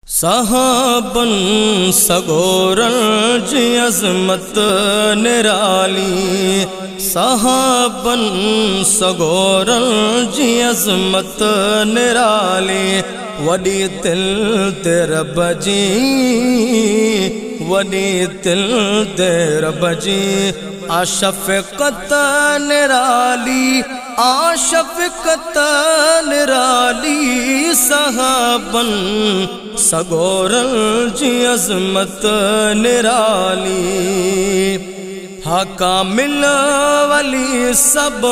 सहाबन सगोरन जी अज़मत निराली, सहाबन सगोरन जी अज़मत निराली। वडी तिल ते रब जी, वडी तिल ते रब जी। आशफ़क़त निराली, आशफ़क़त निराली। सहाबन सगोरन जी अज़मत निराली। हा कामिल वली सब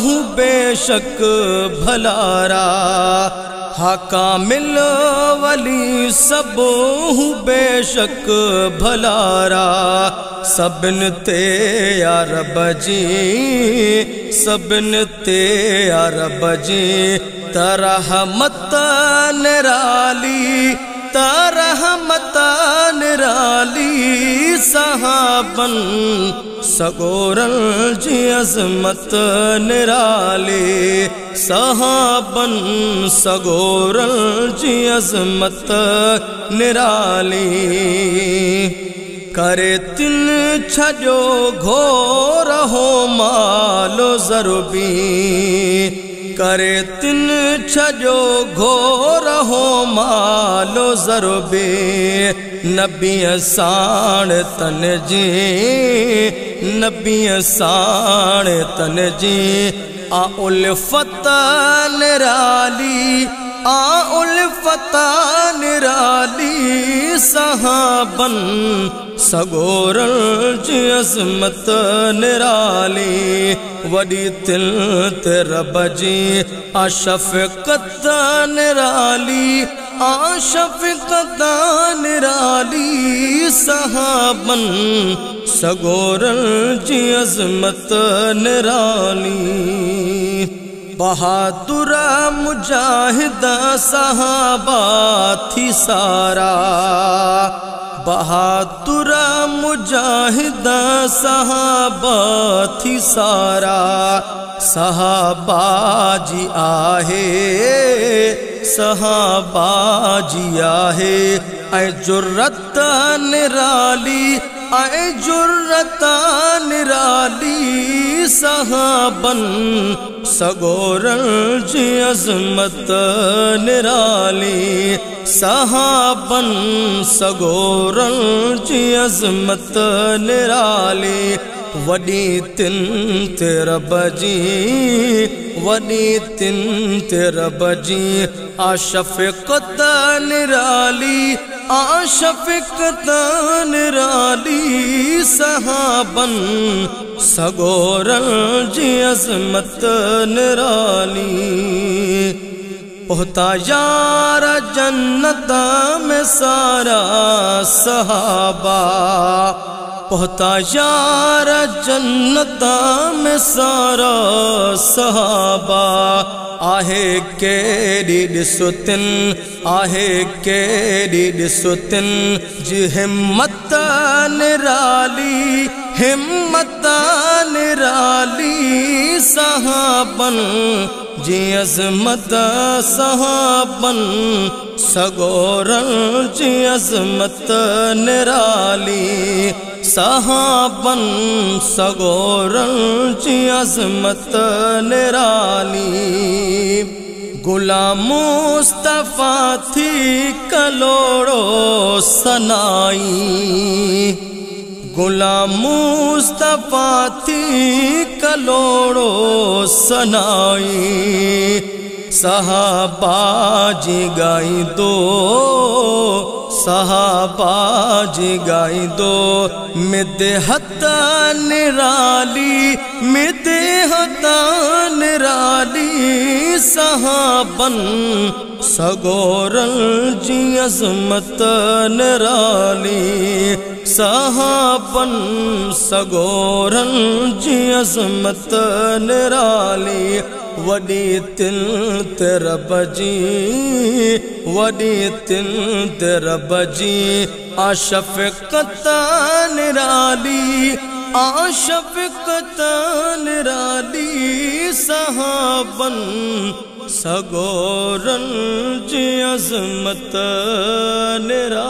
हूँ बेशक भलारा, हा कामिल वली सब हूँ बेशक भलारा। सबन ते या रब जी, सबन ते या रब जी। तरहमत निराली, तरहमत निराली। सहाबन सगोरन जी अज़मत निराली, सहाबन सगोरन जी अज़मत निराली। करे तिन छजो घोर हो मालो ज़रूबी, करे तिन छजो घोर हो मालो ज़रूबी। नबी साण तन जी, नबी साण तन जी। आ उल्फत निराली, आ उल्फत निराली। सहाबन सगोरन जी अज़मत निराली। वडी तिल ते रब जी, आशफ़क़त निराली, आशफ़क़त निराली। सहाबन सगोरन जी अज़मत निराली। बहादुर मुजाहिद सहाबा थी सारा, बहादुर मुजाहिद सहाबा थी सारा। सहाबा जी आहे, सहाबा जी आहे। ऐ जुर्रत निराली, ऐ जुर्रत निराली। सहाबन सगोरन जी अज़मत निराली, सहाबन सगोरन जी अज़मत निराली। वडी तिन ते रब जी, वडी तिन ते रब जी। आशफ़क़त निराली, आशफ़क़त निराली। सहाबन सगोरन जी अज़मत निराली। पहुँचा यार जन्नत में सारा सहाबा, पहुँचा यार जन्नत में सारा सहाबा। आहे केड़ी ॾिसुतिन, आहे केड़ी ॾिसुतिन जी हिम्मत निराली, हिम्मत निराली। सहाबन जी अज़मत, सहाबन सगोरन जी अज़मत निराली। सहाबन सगोरन जी अज़मत निराली। गुलाम मुस्तफ़ा थी कलोड़ो सनाई, गुलाम मुस्तफ़ा थी कलोड़ो सनाई। सहाबा जी गाई दो, सहाबा जी गाई दो। मिदहत निराली, मिदहत निराली। सहाबन सगोरन जी अज़मत निराली, सहाबन सगोरन जी अज़मत निराली। वडी तिल ते रब जी, वडी तिल ते रब जी। आशफ़क़त निराली, आशफ़क़त निराली। सहाबन सगोरन जी अज़मत निराली।